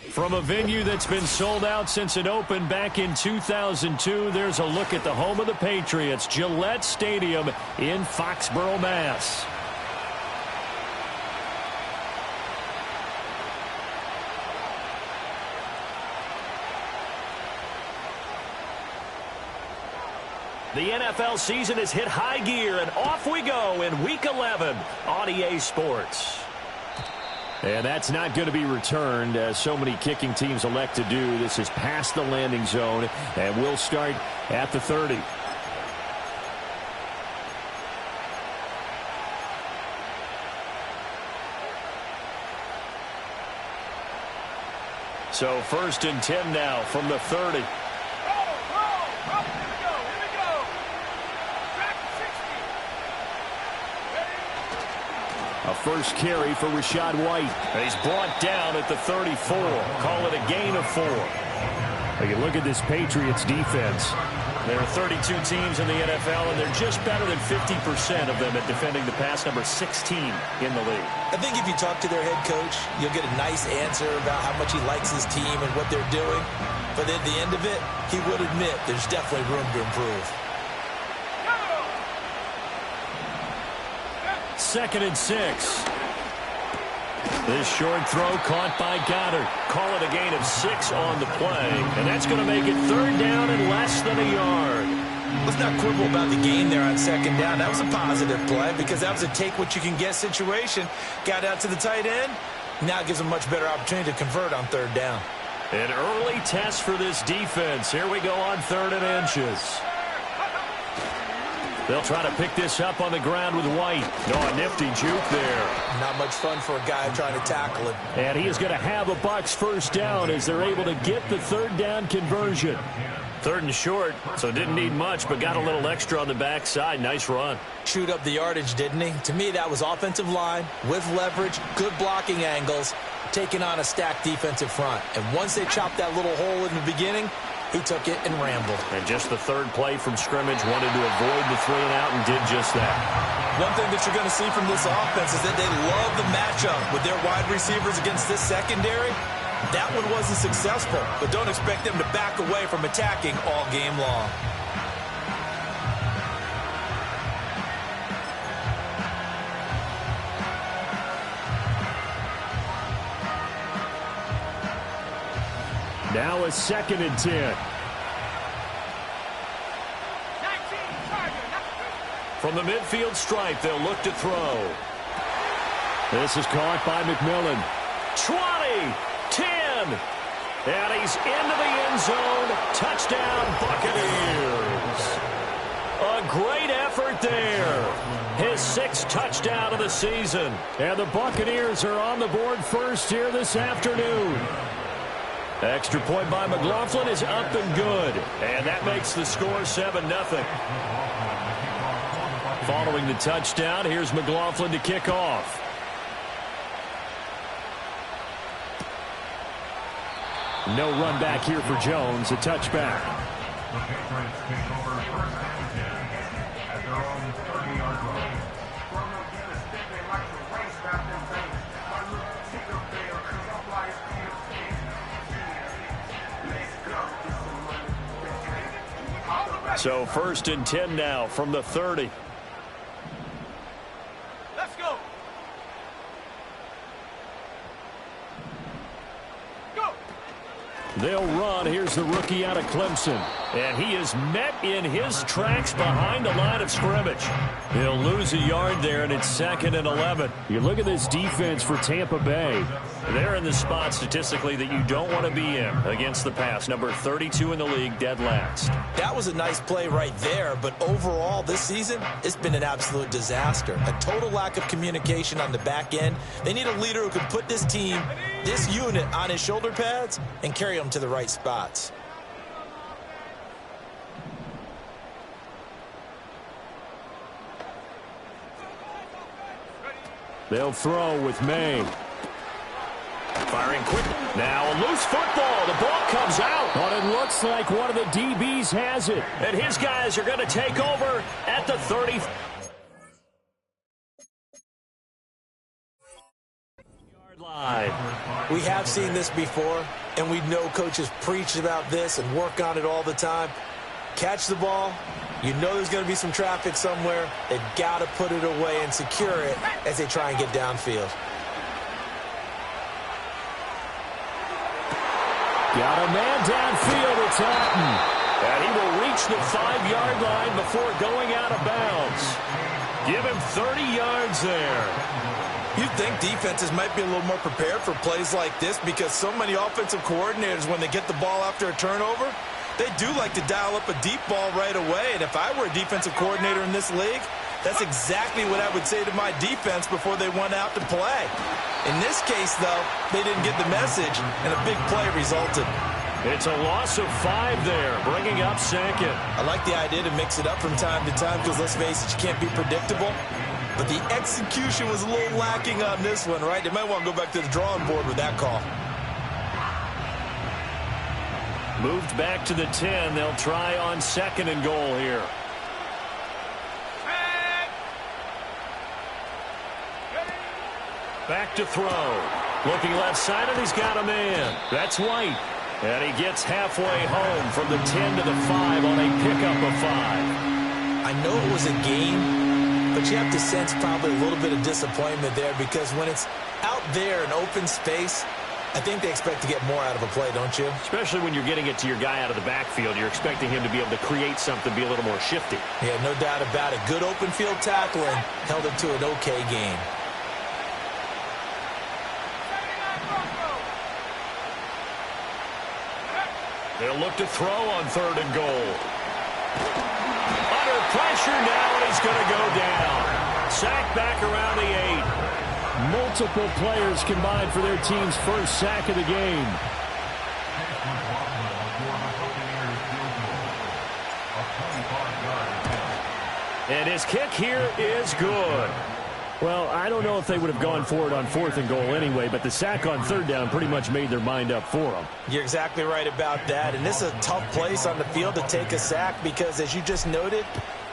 From a venue that's been sold out since it opened back in 2002, there's a look at the home of the Patriots, Gillette Stadium in Foxborough, Mass. The NFL season has hit high gear, and off we go in Week 11 on EA Sports. And that's not going to be returned, as so many kicking teams elect to do. This is past the landing zone, and we'll start at the 30. So 1st and 10 now from the 30. A first carry for Rachaad White. And he's brought down at the 34. Call it a gain of 4. You look at this Patriots defense. There are 32 teams in the NFL, and they're just better than 50% of them at defending the pass, number 16 in the league. I think if you talk to their head coach, you'll get a nice answer about how much he likes his team and what they're doing. But at the end of it, he would admit there's definitely room to improve. 2nd and 6. This short throw caught by Goddard. Call it a gain of 6 on the play. And that's going to make it 3rd down and less than a yard. Let's not quibble about the gain there on 2nd down. That was a positive play because that was a take-what-you-can-get situation. Got out to the tight end. Now it gives them a much better opportunity to convert on 3rd down. An early test for this defense. Here we go on 3rd and inches. They'll try to pick this up on the ground with White. No, a nifty juke there. Not much fun for a guy trying to tackle him. And he is going to have a Bucs first down as they're able to get the 3rd down conversion. 3rd and short, so didn't need much, but got a little extra on the backside. Nice run. Chewed up the yardage, didn't he? To me, that was offensive line with leverage, good blocking angles, taking on a stacked defensive front. And once they chopped that little hole in the beginning, he took it and rambled. And just the 3rd play from scrimmage, wanted to avoid the 3 and out and did just that. One thing that you're going to see from this offense is that they love the matchup with their wide receivers against this secondary. That one wasn't successful, but don't expect them to back away from attacking all game long. Now a 2nd and 10. From the midfield stripe, they'll look to throw. This is caught by McMillan. 20, 10, and he's into the end zone. Touchdown, Buccaneers. A great effort there. His 6th touchdown of the season. And the Buccaneers are on the board first here this afternoon. Extra point by McLaughlin is up and good. And that makes the score 7-0. Following the touchdown, here's McLaughlin to kick off. No run back here for Jones. A touchback. So 1st and 10 now from the 30. Let's go. They'll run. Here's the rookie out of Clemson. And he is met in his tracks behind the line of scrimmage. He'll lose a yard there, and it's 2nd and 11. You look at this defense for Tampa Bay. They're in the spot statistically that you don't want to be in against the pass. Number 32 in the league, dead last. That was a nice play right there, but overall this season, it's been an absolute disaster. A total lack of communication on the back end. They need a leader who can put this team, this unit, on his shoulder pads and carry them to the right spots. They'll throw with May. Firing quick. Now a loose football. The ball comes out. But it looks like one of the DBs has it. And his guys are going to take over at the 30. Yard line. We have seen this before, and we know coaches preach about this and work on it all the time. Catch the ball. You know there's going to be some traffic somewhere. They've got to put it away and secure it as they try and get downfield. Got a man downfield. It's Hatton. And he will reach the 5-yard line before going out of bounds. Give him 30 yards there. You'd think defenses might be a little more prepared for plays like this because so many offensive coordinators, when they get the ball after a turnover, they do like to dial up a deep ball right away. And if I were a defensive coordinator in this league, that's exactly what I would say to my defense before they went out to play. In this case, though, they didn't get the message, and a big play resulted. It's a loss of 5 there, bringing up 2nd. I like the idea to mix it up from time to time because, let's face it, you can't be predictable. But the execution was a little lacking on this one, right? They might want to go back to the drawing board with that call. Moved back to the 10. They'll try on 2nd and goal here. Back to throw. Looking left side, and he's got a man. That's White. And he gets halfway home from the 10 to the 5 on a pickup of 5. I know it was a game, but you have to sense probably a little bit of disappointment there because when it's out there in open space, I think they expect to get more out of a play, don't you? Especially when you're getting it to your guy out of the backfield. You're expecting him to be able to create something, be a little more shifty. Yeah, no doubt about it. Good open field tackling held it to an okay game. They'll look to throw on 3rd and goal. Under pressure now, and he's going to go down. Sack back around the 8. Multiple players combined for their team's first sack of the game. And his kick here is good. Well, I don't know if they would have gone for it on 4th and goal anyway, but the sack on 3rd down pretty much made their mind up for them. You're exactly right about that, and this is a tough place on the field to take a sack because, as you just noted,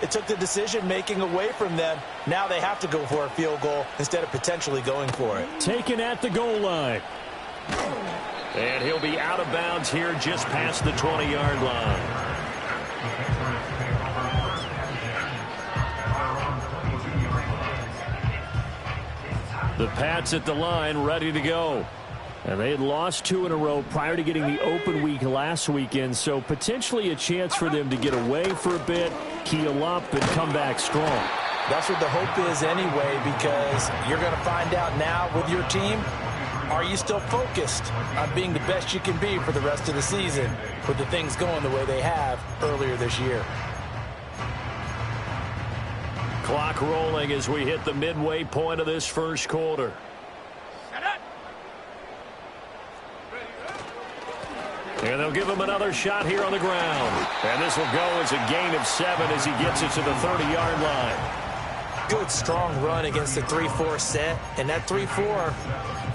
it took the decision-making away from them. Now they have to go for a field goal instead of potentially going for it. Taken at the goal line. And he'll be out of bounds here just past the 20-yard line. The Pats at the line, ready to go. And they had lost 2 in a row prior to getting the open week last weekend, so potentially a chance for them to get away for a bit, heal up, and come back strong. That's what the hope is anyway, because you're going to find out now with your team, are you still focused on being the best you can be for the rest of the season with the things going the way they have earlier this year? Clock rolling as we hit the midway point of this first quarter. And they'll give him another shot here on the ground. And this will go as a gain of 7 as he gets it to the 30-yard line. Good, strong run against the 3-4 set. And that 3-4,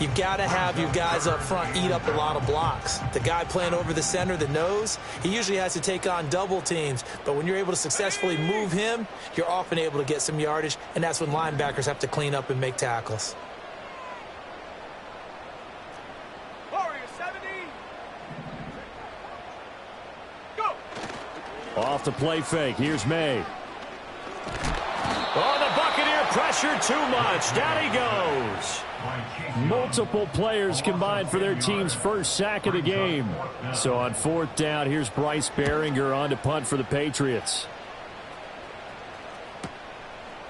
you've got to have your guys up front eat up a lot of blocks. The guy playing over the center, the nose, he usually has to take on double teams. But when you're able to successfully move him, you're often able to get some yardage. And that's when linebackers have to clean up and make tackles. Off the play fake. Here's May. Oh, the Buccaneer pressure pressure too much. Down he goes. Multiple players combined for their team's first sack of the game. So on 4th down, here's Bryce Behringer on to punt for the Patriots.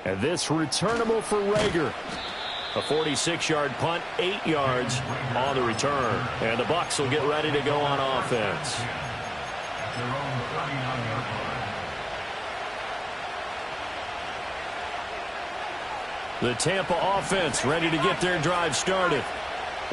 And this returnable for Rager. A 46-yard punt, 8 yards on the return. And the Bucs will get ready to go on offense. The Tampa offense ready to get their drive started.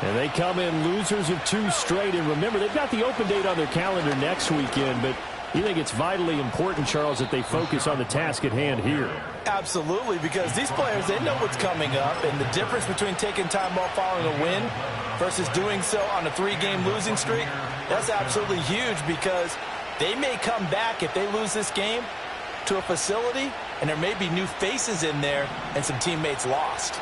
And they come in losers of 2 straight. And remember, they've got the open date on their calendar next weekend, but you think it's vitally important, Charles, that they focus on the task at hand here? Absolutely, because these players, they know what's coming up, and the difference between taking time off following a win versus doing so on a 3-game losing streak, that's absolutely huge, because they may come back if they lose this game to a facility, and there may be new faces in there and some teammates lost.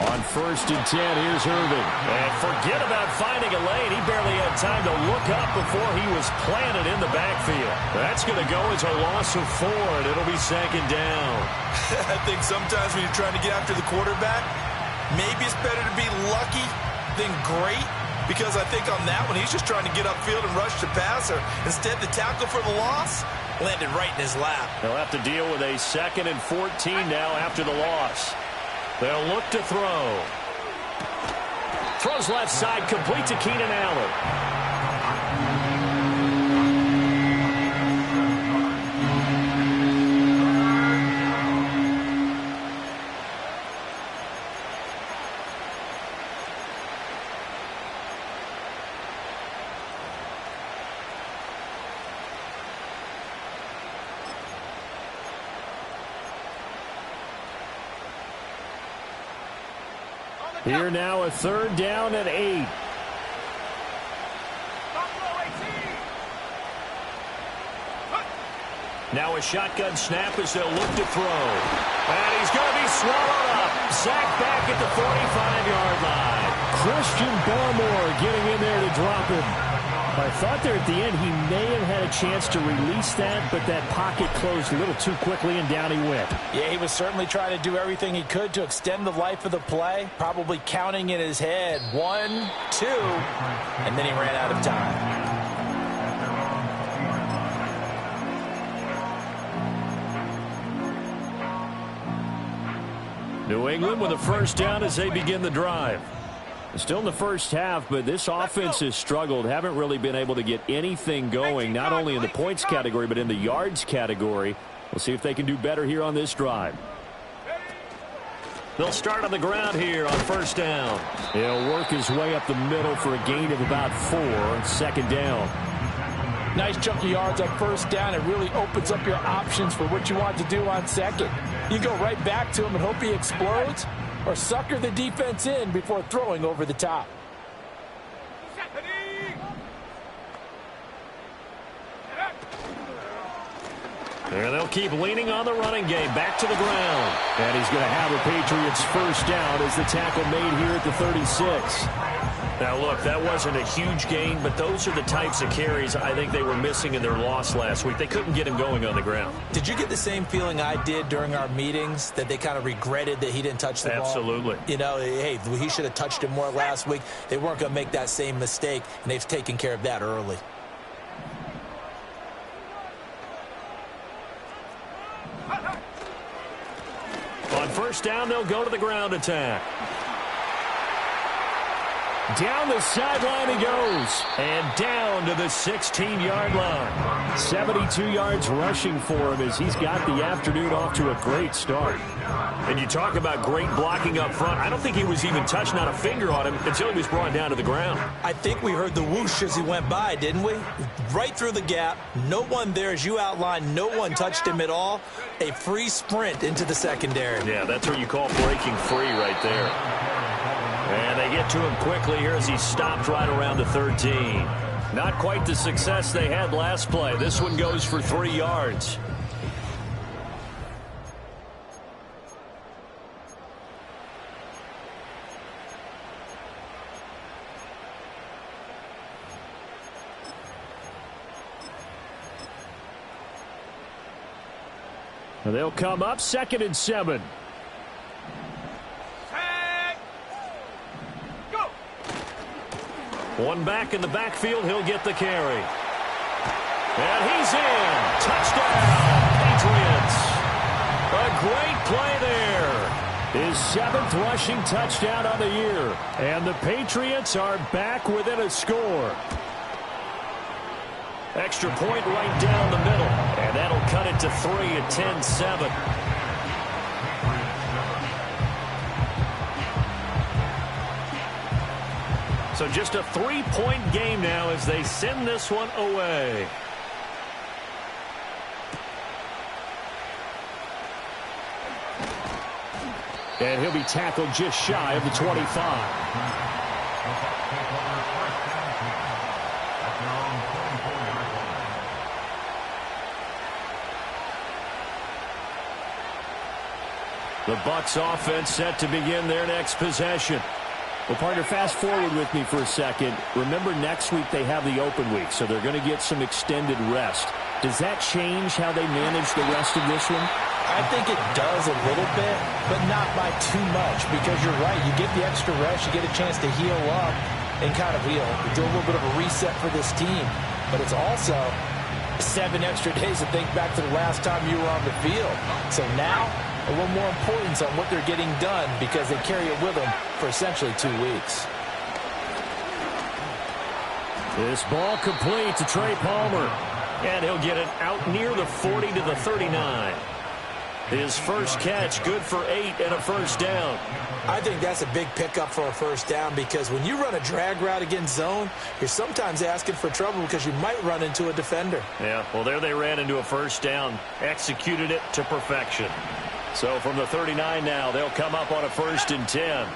On 1st and 10, here's Irvin. And forget about finding a lane. He barely had time to look up before he was planted in the backfield. That's going to go as a loss of 4, and it'll be 2nd down. I think sometimes when you're trying to get after the quarterback, maybe it's better to be lucky than great, because I think on that one, he's just trying to get upfield and rush the passer. Instead, the tackle for the loss landed right in his lap. They'll have to deal with a 2nd and 14 now after the loss. They'll look to throw. Throws left side, complete to Keenan Allen. Here now, a 3rd down and 8. Now a shotgun snap as they'll look to throw. And he's going to be swallowed up. Sacked back at the 45-yard line. Christian Barmore getting in there to drop him. I thought there at the end he may have had a chance to release that, but that pocket closed a little too quickly, and down he went. Yeah, he was certainly trying to do everything he could to extend the life of the play, probably counting in his head 1, 2, and then he ran out of time. New England with a 1st down as they begin the drive. Still in the first half, but this offense has struggled. Haven't really been able to get anything going, not only in the points category, but in the yards category. We'll see if they can do better here on this drive. They'll start on the ground here on 1st down. He'll work his way up the middle for a gain of about 4 on 2nd down. Nice chunk of yards on 1st down. It really opens up your options for what you want to do on 2nd. You go right back to him and hope he explodes, or sucker the defense in before throwing over the top. And they'll keep leaning on the running game. Back to the ground. And he's going to have a Patriots 1st down as the tackle made here at the 36. Now, look, that wasn't a huge gain, but those are the types of carries I think they were missing in their loss last week. They couldn't get him going on the ground. Did you get the same feeling I did during our meetings, that they kind of regretted that he didn't touch the ball? Absolutely. You know, hey, he should have touched it more last week. They weren't going to make that same mistake, and they've taken care of that early. On 1st down, they'll go to the ground attack. Down the sideline he goes. And down to the 16-yard line. 72 yards rushing for him as he's got the afternoon off to a great start. And you talk about great blocking up front. I don't think he was even touched, not a finger on him, until he was brought down to the ground. I think we heard the whoosh as he went by, didn't we? Right through the gap. No one there, as you outlined. No one touched him at all. A free sprint into the secondary. Yeah, that's what you call breaking free right there. And they get to him quickly here as he stopped right around the 13. Not quite the success they had last play. This one goes for 3 yards. And they'll come up 2nd and 7. Go. One back in the backfield. He'll get the carry. And he's in. Touchdown, Patriots. A great play there. His 7th rushing touchdown of the year. And the Patriots are back within a score. Extra point right down the middle. And that'll cut it to 3 at 10-7. So just a 3-point game now as they send this one away. And he'll be tackled just shy of the 25. The Bucs offense set to begin their next possession. Well, partner, fast forward with me for a second. Remember, next week they have the open week, so they're going to get some extended rest. Does that change how they manage the rest of this one? I think it does a little bit, but not by too much, because you're right. You get the extra rest, you get a chance to heal up and kind of do a little bit of a reset for this team. But it's also 7 extra days to think back to the last time you were on the field. So now, a little more importance on what they're getting done because they carry it with them for essentially 2 weeks. This ball complete to Trey Palmer. And he'll get it out near the 40 to the 39. His first catch, good for 8 and a first down. I think that's a big pickup for a first down because when you run a drag route against zone, you're sometimes asking for trouble because you might run into a defender. Yeah, well, there they ran into a first down, executed it to perfection. So from the 39 now, they'll come up on a 1st and 10.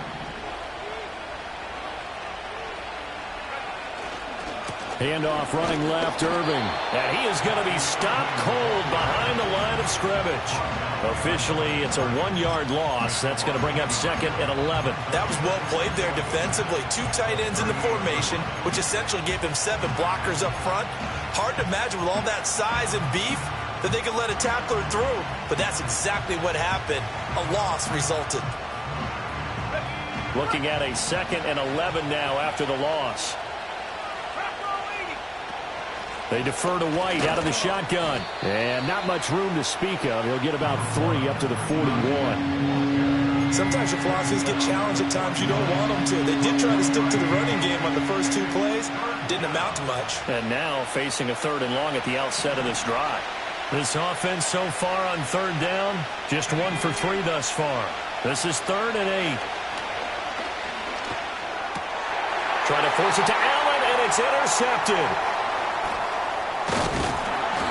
Handoff running left, Irving. And he is going to be stopped cold behind the line of scrimmage. Officially, it's a 1-yard loss. That's going to bring up 2nd and 11. That was well played there defensively. 2 tight ends in the formation, which essentially gave them 7 blockers up front. Hard to imagine with all that size and beef that they could let a tackler through. But that's exactly what happened. A loss resulted. Looking at a 2nd and 11 now after the loss. They defer to White out of the shotgun. And not much room to speak of. He'll get about 3 up to the 41. Sometimes your philosophies get challenged at times you don't want them to. They did try to stick to the running game on the first 2 plays. Didn't amount to much. And now facing a 3rd and long at the outset of this drive. This offense so far on 3rd down, just 1 for 3 thus far. This is 3rd and 8. Trying to force it to Allen, and it's intercepted.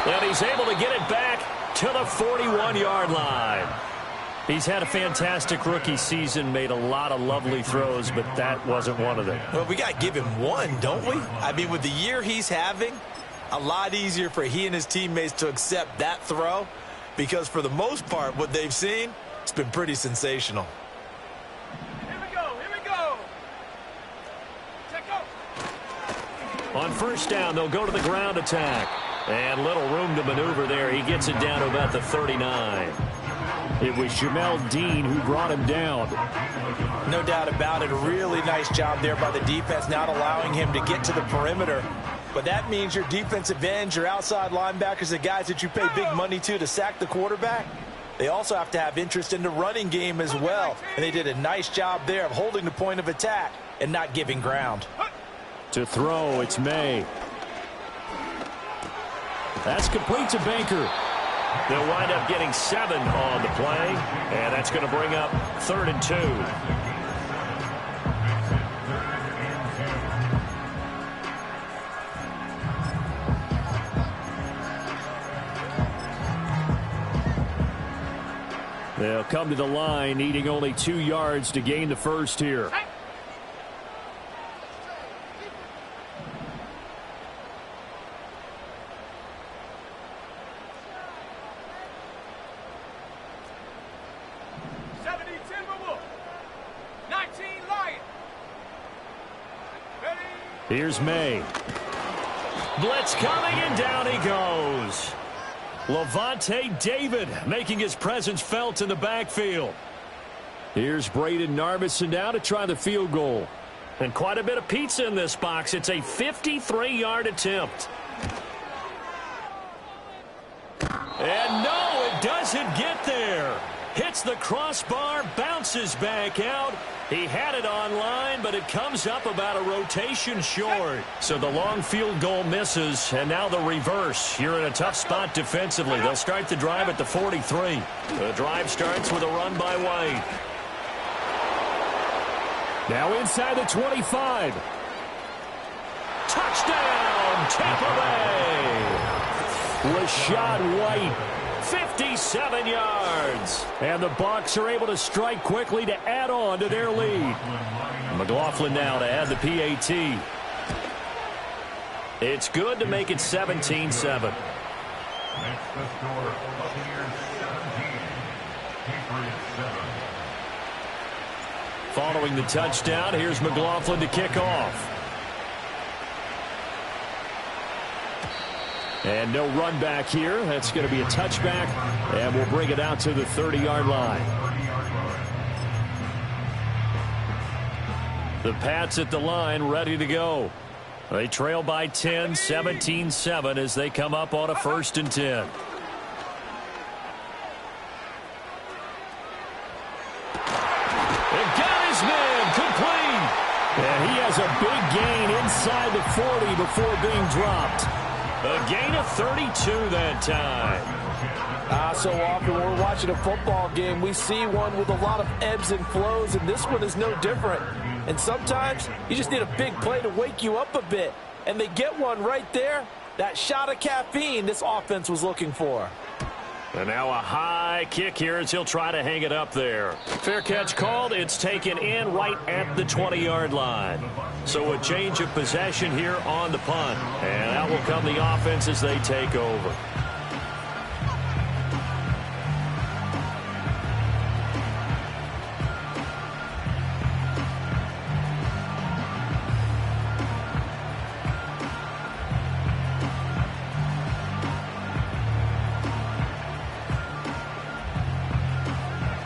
And he's able to get it back to the 41-yard line. He's had a fantastic rookie season, made a lot of lovely throws, but that wasn't one of them. Well, we got to give him one, don't we? I mean, with the year he's having, a lot easier for he and his teammates to accept that throw because for the most part, what they've seen, it's been pretty sensational. Here we go. Check out. On 1st down, they'll go to the ground attack. And little room to maneuver there. He gets it down to about the 39. It was Jamel Dean who brought him down. No doubt about it. A really nice job there by the defense, not allowing him to get to the perimeter. But that means your defensive ends, your outside linebackers, the guys that you pay big money to sack the quarterback, they also have to have interest in the running game as well. And they did a nice job there of holding the point of attack and not giving ground. To throw, it's May. That's complete to Baker. They'll wind up getting 7 on the play, and that's going to bring up 3rd and 2. They'll come to the line, needing only 2 yards to gain the first here. Here's May. Blitz coming, and down he goes. Levante David making his presence felt in the backfield. Here's Braden Narbison now to try the field goal. And quite a bit of pizza in this box. It's a 53-yard attempt. And no, it doesn't get there. Hits the crossbar, bounces back out. He had it on line, but it comes up about a rotation short. So the long field goal misses, and now the reverse. You're in a tough spot defensively. They'll start the drive at the 43. The drive starts with a run by White. Now inside the 25. Touchdown, Tampa Bay. Rashad White, 57 yards. And the Bucs are able to strike quickly to add on to their lead. McLaughlin now to add the PAT. It's good to make it 17-7. Next the score, Buccaneers 17, Patriots 7. Following the touchdown, here's McLaughlin to kick off. And no run back here. That's going to be a touchback, and we'll bring it out to the 30-yard line. The Pats at the line, ready to go. They trail by 10, 17-7 as they come up on a 1st and 10. And he has a big gain inside the 40 before being dropped. A gain of 32 that time. So often when we're watching a football game, we see one with a lot of ebbs and flows, and this one is no different. And sometimes you just need a big play to wake you up a bit. And they get one right there. That shot of caffeine this offense was looking for. And now a high kick here as he'll try to hang it up there. Fair catch called. It's taken in right at the 20-yard line. So a change of possession here on the punt. And out will come the offense as they take over.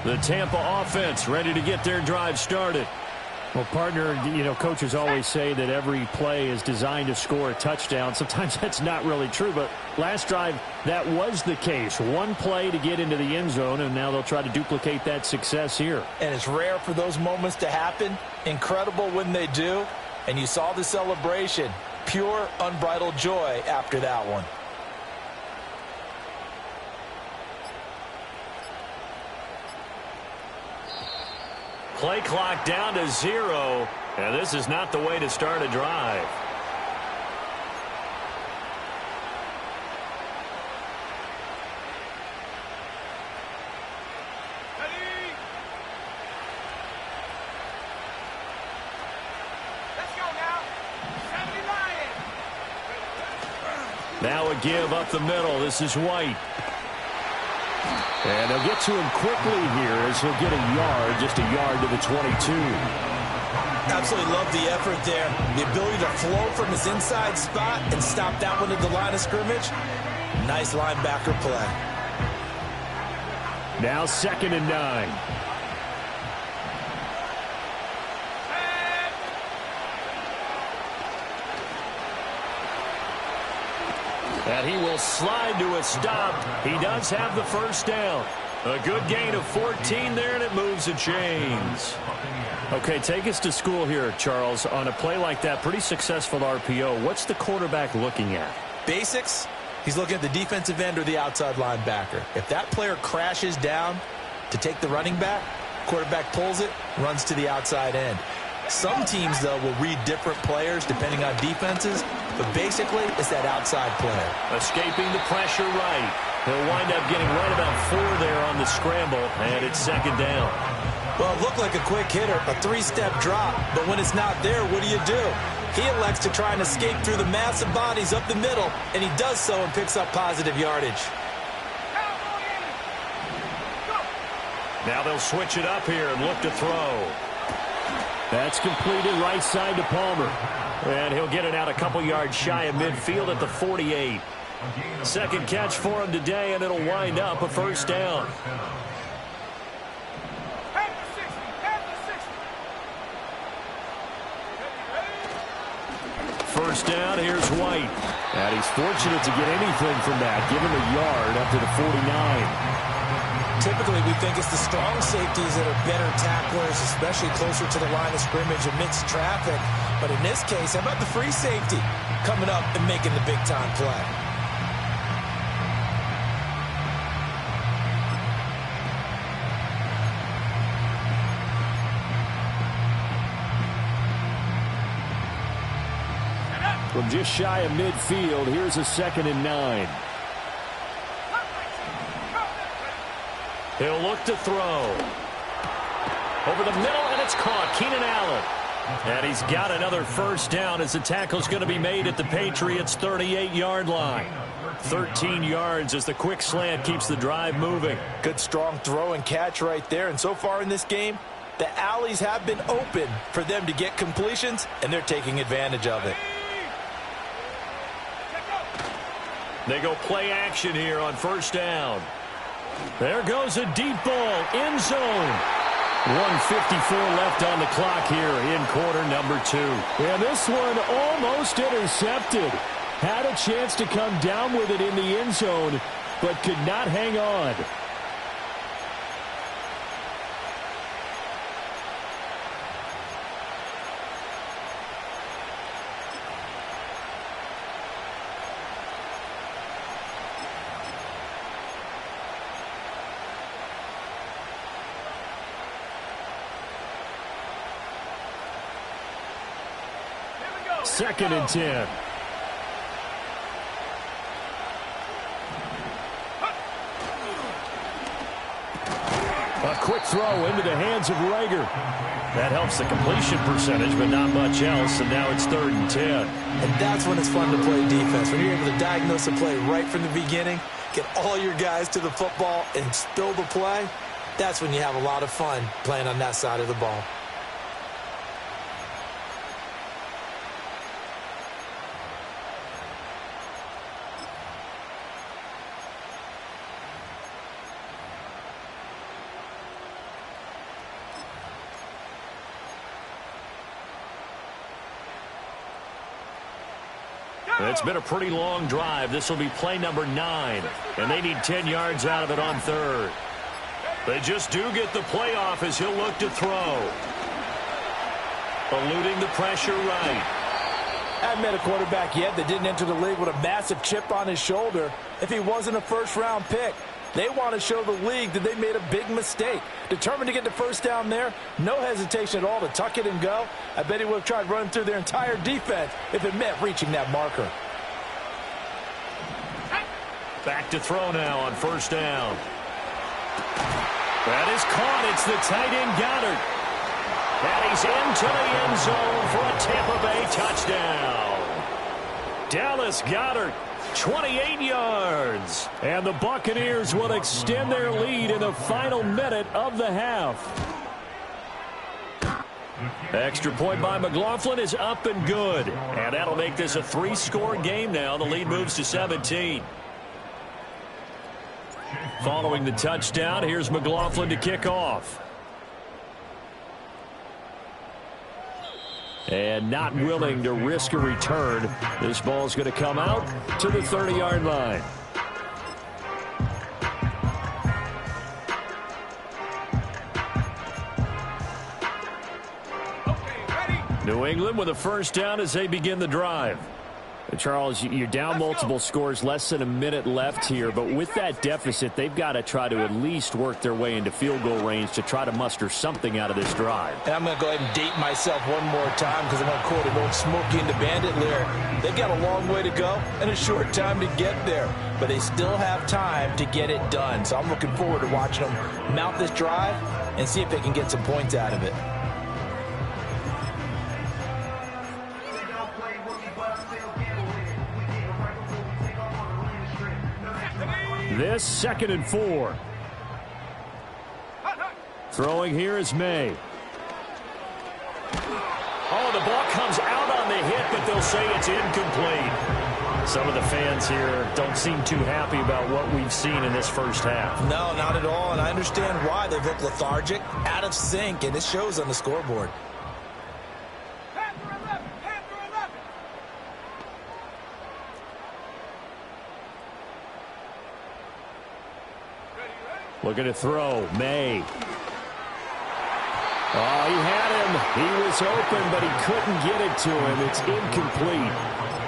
The Tampa offense ready to get their drive started. Well, partner, coaches always say that every play is designed to score a touchdown. Sometimes that's not really true, but last drive, that was the case. One play to get into the end zone, and now they'll try to duplicate that success here. And it's rare for those moments to happen. Incredible when they do. And you saw the celebration. Pure, unbridled joy after that one. Play clock down to 0, and this is not the way to start a drive. Ready? Let's go now. 70 Lions. Now a give up the middle. This is White. And they'll get to him quickly here as he'll get a yard, just a yard to the 22. Absolutely love the effort there. The ability to flow from his inside spot and stop that one at the line of scrimmage. Nice linebacker play. Now 2nd and 9. And he will slide to a stop. He does have the first down. A good gain of 14 there, and it moves the chains. Okay, take us to school here, Charles. On a play like that, pretty successful RPO. What's the quarterback looking at? Basics. He's looking at the defensive end or the outside linebacker. If that player crashes down to take the running back, quarterback pulls it, runs to the outside end. Some teams, though, will read different players depending on defenses, but basically it's that outside player. Escaping the pressure right. He'll wind up getting right about 4 there on the scramble, and it's 2nd down. Well, it looked like a quick hitter, a 3-step drop, but when it's not there, what do? He elects to try and escape through the massive bodies up the middle, and he does so and picks up positive yardage. Now they'll switch it up here and look to throw. That's completed right side to Palmer. And he'll get it out a couple yards shy of midfield at the 48. Second catch for him today, and it'll wind up a first down. First down, here's White. And he's fortunate to get anything from that. Give him a yard up to the 49. Typically, we think it's the strong safeties that are better tacklers, especially closer to the line of scrimmage amidst traffic. But in this case, how about the free safety coming up and making the big-time play? From just shy of midfield, here's a 2nd and 9. He'll look to throw. Over the middle, and it's caught. Keenan Allen. And he's got another first down as the tackle's going to be made at the Patriots' 38-yard line. 13 yards as the quick slant keeps the drive moving. Good strong throw and catch right there. And so far in this game, the alleys have been open for them to get completions, and they're taking advantage of it. They go play action here on first down. There goes a deep ball, end zone. 1:54 left on the clock here in quarter number 2. And this one almost intercepted. Had a chance to come down with it in the end zone, but could not hang on. Second and 10. A quick throw into the hands of Rager. That helps the completion percentage, but not much else, and now it's 3rd and 10. And that's when it's fun to play defense. When you're able to diagnose a play right from the beginning, get all your guys to the football, and spill the play, that's when you have a lot of fun playing on that side of the ball. It's been a pretty long drive. This will be play number 9, and they need 10 yards out of it on 3rd. They just do get the play off as he'll look to throw. Eluding the pressure right. I haven't met a quarterback yet that didn't enter the league with a massive chip on his shoulder if he wasn't a first-round pick. They want to show the league that they made a big mistake. Determined to get the first down there, no hesitation at all to tuck it and go. I bet he would have tried running through their entire defense if it meant reaching that marker. Back to throw now on first down. That is caught. It's the tight end Goddard. And he's into the end zone for a Tampa Bay touchdown. Dallas Goedert, 28 yards. And the Buccaneers will extend their lead in the final minute of the half. Extra point by McLaughlin is up and good. And that'll make this a 3-score game now. The lead moves to 17. Following the touchdown, here's McLaughlin to kick off. And not willing to risk a return. This ball's going to come out to the 30-yard line. New England with a first down as they begin the drive. Charles, you're down multiple scores, less than a minute left here, but with that deficit, they've got to try to at least work their way into field goal range to try to muster something out of this drive. And I'm going to go ahead and date myself one more time because I'm going to quote an old Smokey and the Bandit lyric. They've got a long way to go and a short time to get there, but they still have time to get it done. So I'm looking forward to watching them mount this drive and see if they can get some points out of it. This 2nd and 4. Throwing here is May. Oh, the ball comes out on the hit, but they'll say it's incomplete. Some of the fans here don't seem too happy about what we've seen in this first half. No, not at all, and I understand why. They look lethargic, out of sync, and it shows on the scoreboard. Looking to throw. May. Oh, he had him. He was open, but he couldn't get it to him. It's incomplete.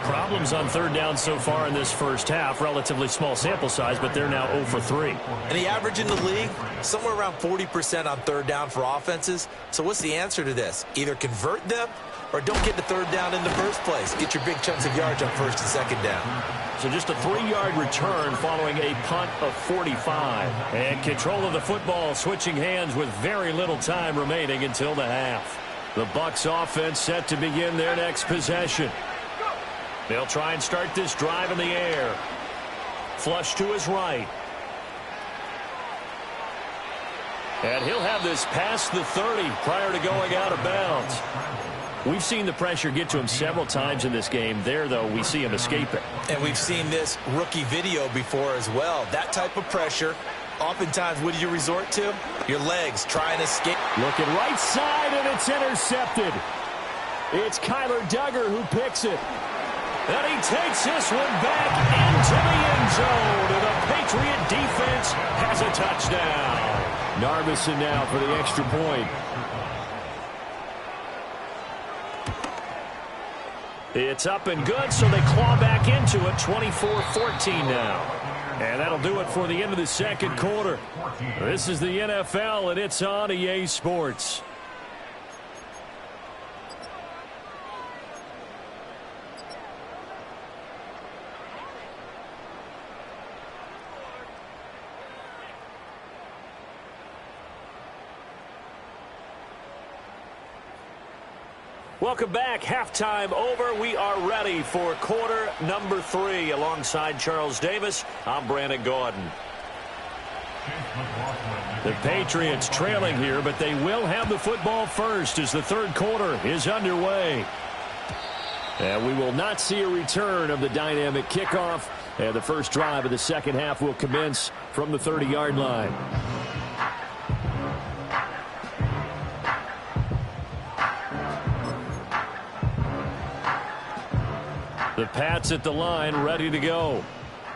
Problems on third down so far in this first half. Relatively small sample size, but they're now 0 for 3. And the average in the league, somewhere around 40% on third down for offenses. So what's the answer to this? Either convert them or don't get the third down in the first place. Get your big chunks of yards on first and second down. So just a 3-yard return following a punt of 45. And control of the football switching hands with very little time remaining until the half. The Bucs offense set to begin their next possession. They'll try and start this drive in the air. Flush to his right. And he'll have this past the 30 prior to going out of bounds. We've seen the pressure get to him several times in this game. There, though, we see him escape it. And we've seen this rookie video before as well. That type of pressure, oftentimes, what do you resort to? Your legs trying to escape. Looking right side, and it's intercepted. It's Kyler Duggar who picks it. And he takes this one back into the end zone. And the Patriot defense has a touchdown. Narvison now for the extra point. It's up and good, so they claw back into it, 24-14 now. And that'll do it for the end of the second quarter. This is the NFL, and it's on EA Sports. Welcome back. Halftime over. We are ready for quarter number 3. Alongside Charles Davis, I'm Brandon Gordon. The Patriots trailing here, but they will have the football first as the third quarter is underway. And we will not see a return of the dynamic kickoff. And the first drive of the second half will commence from the 30-yard line. The Pats at the line, ready to go.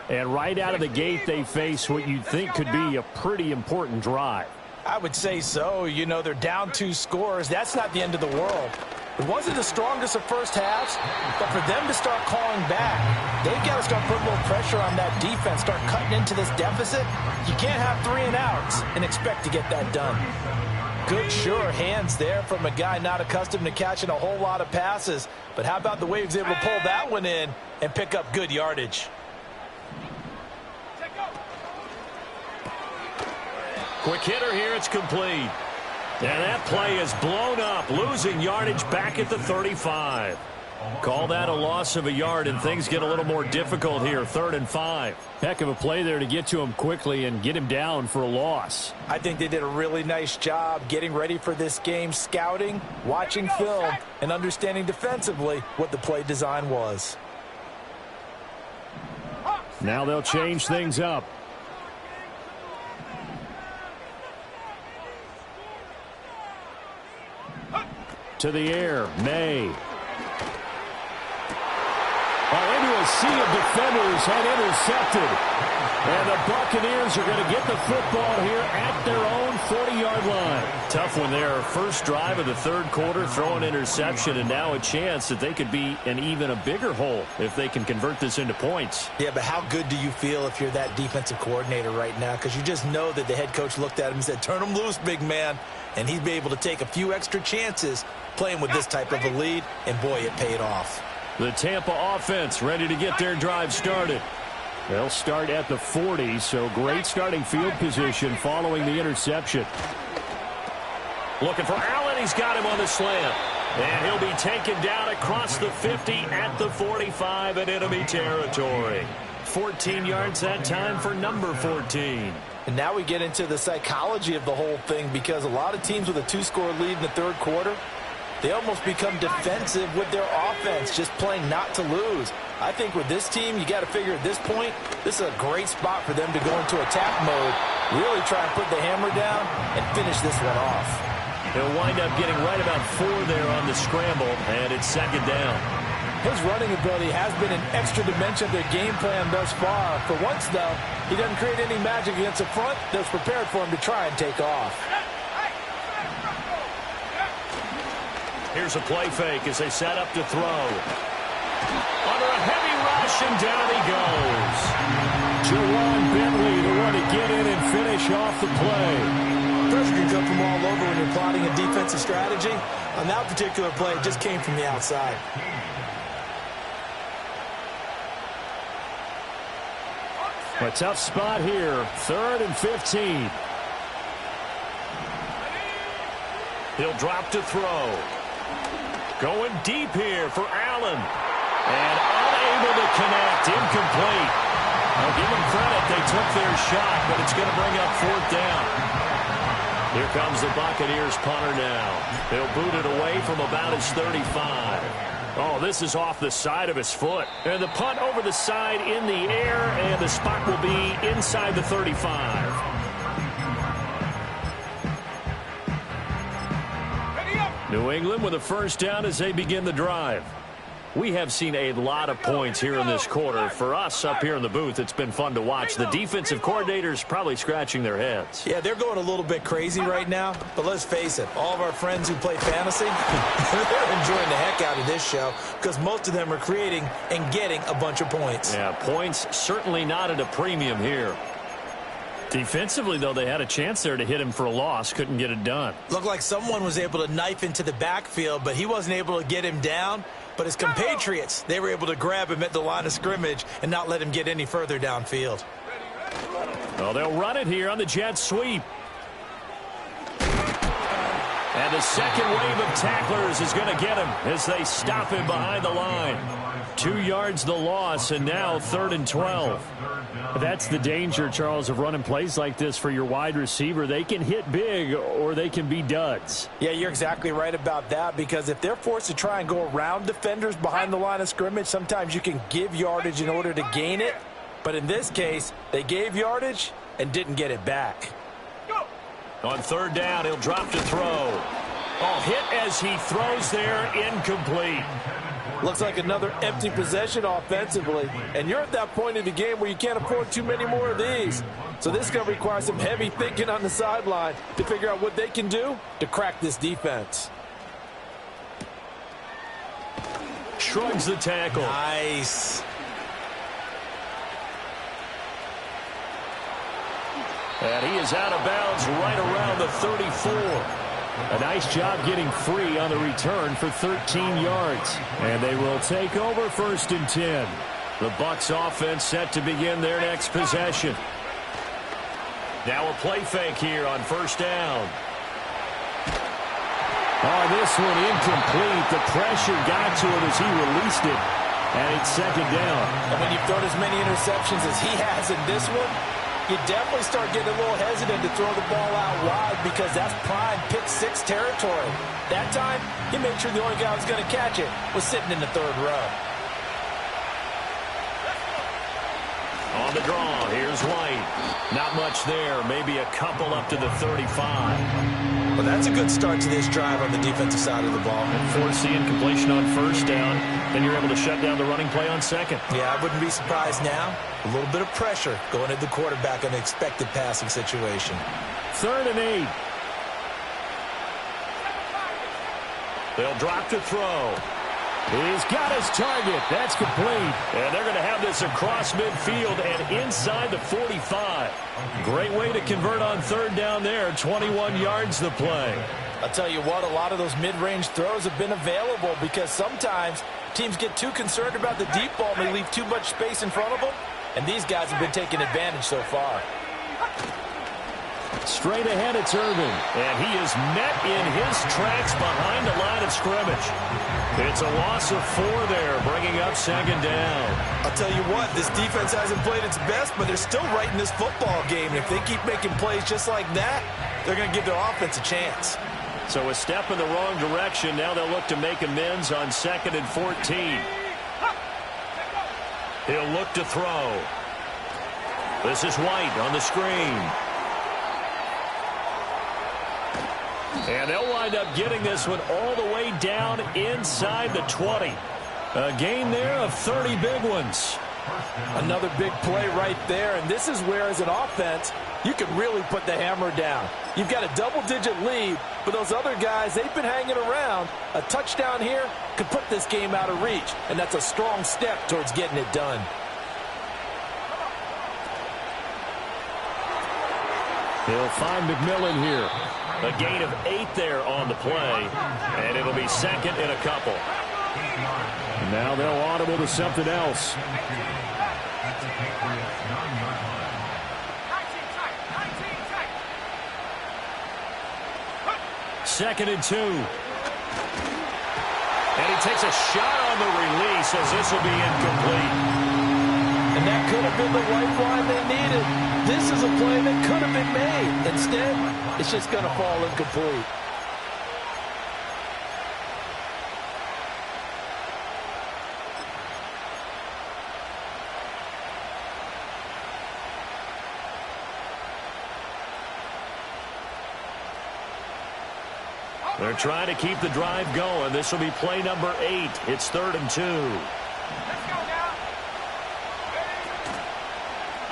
And right out of the gate, they face what you'd think could be a pretty important drive. I would say so. You know, they're down 2 scores. That's not the end of the world. It wasn't the strongest of first halves, but for them to start calling back, they've got to start putting a little pressure on that defense, start cutting into this deficit. You can't have 3 and outs and expect to get that done. Good, sure hands there from a guy not accustomed to catching a whole lot of passes. But how about the way he was able to pull that one in and pick up good yardage? Quick hitter here, it's complete. And that play is blown up, losing yardage back at the 35. Call that a loss of a yard, and things get a little more difficult here, 3rd and 5. Heck of a play there to get to him quickly and get him down for a loss. I think they did a really nice job getting ready for this game, scouting, watching film, and understanding defensively what the play design was. Now they'll change things up. To the air, May. Oh, into a sea of defenders and intercepted. And the Buccaneers are going to get the football here at their own 40-yard line. Tough one there. First drive of the third quarter, throw an interception, and now a chance that they could be in even a bigger hole if they can convert this into points. Yeah, but how good do you feel if you're that defensive coordinator right now? Because you just know that the head coach looked at him and said, turn him loose, big man. And he'd be able to take a few extra chances playing with this type of a lead, and boy, it paid off. The Tampa offense ready to get their drive started. They'll start at the 40, so great starting field position following the interception. Looking for Allen. He's got him on the slant. And he'll be taken down across the 50 at the 45 in enemy territory. 14 yards that time for number 14. And now we get into the psychology of the whole thing, because a lot of teams with a 2-score lead in the third quarter, they almost become defensive with their offense, just playing not to lose. I think with this team, you got to figure at this point, this is a great spot for them to go into attack mode, really try and put the hammer down and finish this one off. They'll wind up getting right about 4 there on the scramble, and it's second down. His running ability has been an extra dimension of their game plan thus far. For once, though, he doesn't create any magic against the front that's prepared for him to try and take off. Here's a play fake as they set up to throw. Under a heavy rush, and down he goes. Jawan Bentley, the one to get in and finish off the play. Pressure can come from all over when you're plotting a defensive strategy. On that particular play, it just came from the outside. A tough spot here. 3rd and 15. He'll drop to throw. Going deep here for Allen. And unable to connect. Incomplete. I'll give them credit. They took their shot, but it's going to bring up 4th down. Here comes the Buccaneers punter now. They'll boot it away from about his 35. Oh, this is off the side of his foot. And the punt over the side in the air, and the spot will be inside the 35. New England with a first down as they begin the drive. We have seen a lot of points here in this quarter. For us up here in the booth, it's been fun to watch. The defensive coordinators probably scratching their heads. Yeah, they're going a little bit crazy right now, but let's face it, all of our friends who play fantasy, they're enjoying the heck out of this show because most of them are creating and getting a bunch of points. Yeah, points certainly not at a premium here. Defensively, though, they had a chance there to hit him for a loss. Couldn't get it done. Looked like someone was able to knife into the backfield, but he wasn't able to get him down. But his compatriots, they were able to grab him at the line of scrimmage and not let him get any further downfield. Well, they'll run it here on the jet sweep. And the second wave of tacklers is going to get him as they stop him behind the line. 2 yards the loss, and now 3rd and 12. That's the danger, Charles, of running plays like this for your wide receiver. They can hit big or they can be duds. Yeah, you're exactly right about that, because if they're forced to try and go around defenders behind the line of scrimmage, sometimes you can give yardage in order to gain it. But in this case, they gave yardage and didn't get it back. On 3rd down, he'll drop to throw. Oh, hit as he throws there, incomplete. Looks like another empty possession offensively. And you're at that point in the game where you can't afford too many more of these. So this is going to require some heavy thinking on the sideline to figure out what they can do to crack this defense. Shrugs the tackle. Nice. And he is out of bounds right around the 34. A nice job getting free on the return for 13 yards. And they will take over 1st and 10. The Bucs offense set to begin their next possession. Now a play fake here on 1st down. Oh, this one incomplete. The pressure got to him as he released it. And it's 2nd down. And when you've thrown as many interceptions as he has in this one, you definitely start getting a little hesitant to throw the ball out wide because that's prime pick 6 territory. That time, he made sure the only guy who was going to catch it was sitting in the 3rd row. On the draw, here's White. Not much there, maybe a couple up to the 35. Well, that's a good start to this drive on the defensive side of the ball. And force the incompletion on 1st down. Then you're able to shut down the running play on 2nd. Yeah, I wouldn't be surprised now. A little bit of pressure going at the quarterback in an expected passing situation. 3rd and 8. They'll drop to throw. He's got his target. That's complete. And they're going to have this across midfield and inside the 45. Great way to convert on 3rd down there. 21 yards the play. I'll tell you what, a lot of those mid-range throws have been available because sometimes teams get too concerned about the deep ball and they leave too much space in front of them. And these guys have been taking advantage so far. Straight ahead, it's Irvin. And he is met in his tracks behind the line of scrimmage. It's a loss of 4 there, bringing up 2nd down. I'll tell you what, this defense hasn't played its best, but they're still right in this football game. And if they keep making plays just like that, they're going to give their offense a chance. So a step in the wrong direction. Now they'll look to make amends on 2nd and 14. He'll look to throw. This is White on the screen. And they'll wind up getting this one all the way down inside the 20. A gain there of 30 big ones. Another big play right there, and this is where, as an offense, you can really put the hammer down. You've got a double-digit lead, but those other guys, they've been hanging around. A touchdown here could put this game out of reach, and that's a strong step towards getting it done. He'll find McMillan here. A gain of 8 there on the play, and it'll be 2nd and a couple. Now they'll audible to something else. 2nd and 2. And he takes a shot on the release as this will be incomplete. And that could have been the lifeline they needed. This is a play that could have been made. Instead, it's just going to fall incomplete. They're trying to keep the drive going. This will be play number 8. It's 3rd and 2.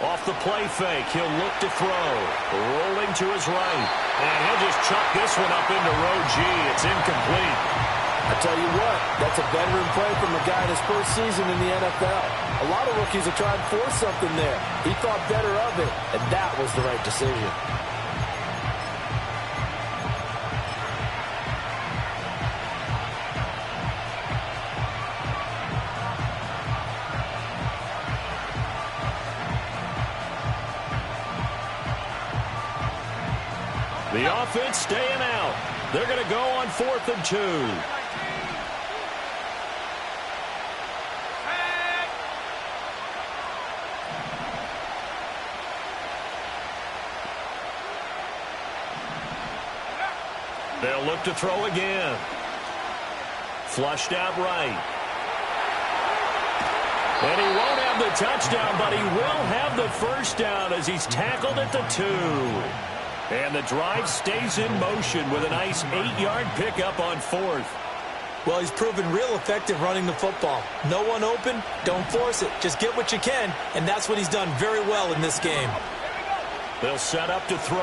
Off the play fake, he'll look to throw. Rolling to his right. And he'll just chuck this one up into row G. It's incomplete. I tell you what, that's a veteran play from a guy in his first season in the NFL. A lot of rookies are trying to force something there. He thought better of it, and that was the right decision. The offense staying out. They're going to go on 4th and 2. They'll look to throw again. Flushed out right. And he won't have the touchdown, but he will have the first down as he's tackled at the 2. And the drive stays in motion with a nice 8-yard pickup on 4th. Well, he's proven real effective running the football. No one open, don't force it. Just get what you can, and that's what he's done very well in this game. They'll set up to throw.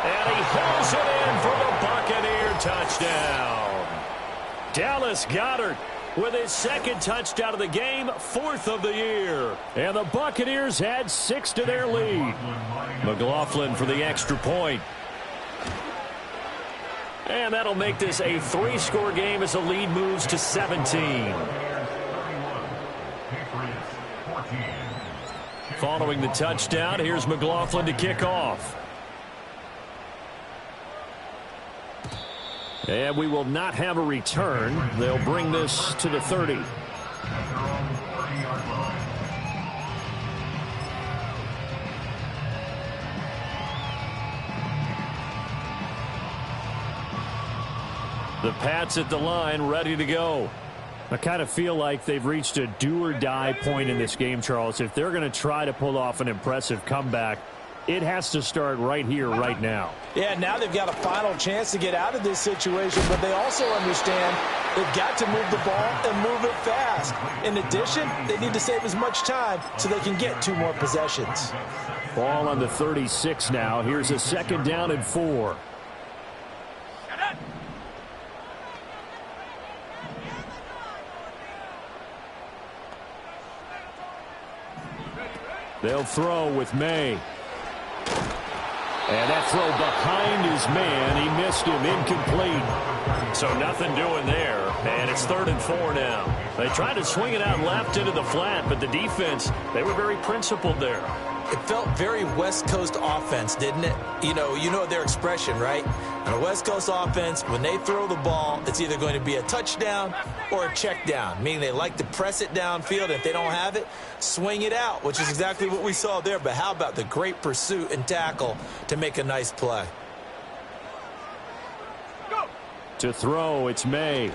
And he hauls it in for the Buccaneer touchdown. Dallas Goedert with his 2nd touchdown of the game, 4th of the year. And the Buccaneers add 6 to their lead. McLaughlin for the extra point. And that'll make this a 3-score game as the lead moves to 17. Following the touchdown, here's McLaughlin to kick off. And we will not have a return. They'll bring this to the 30. The Pats at the line, ready to go. I kind of feel like they've reached a do-or-die point in this game, Charles. If they're going to try to pull off an impressive comeback, it has to start right here, right now. Yeah, now they've got a final chance to get out of this situation, but they also understand they've got to move the ball and move it fast. In addition, they need to save as much time so they can get 2 more possessions. Ball on the 36 now. Here's a 2nd down and 4. They'll throw with May. And that throw behind his man. He missed him. Incomplete. So nothing doing there. And it's 3rd and 4 now. They tried to swing it out left into the flat, but the defense, they were very principled there. It felt very West Coast offense, didn't it? You know their expression, right? On a West Coast offense, when they throw the ball, it's either going to be a touchdown or a check down, meaning they like to press it downfield. And if they don't have it, swing it out, which is exactly what we saw there. But how about the great pursuit and tackle to make a nice play? To throw, it's May.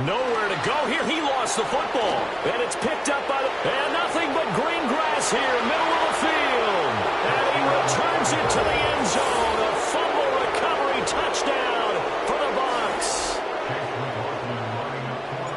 Nowhere to go here. He lost the football. And it's picked up by the... And nothing but green grass here, middle of the field. And he returns it to the end zone. A fumble recovery touchdown for the Bucs.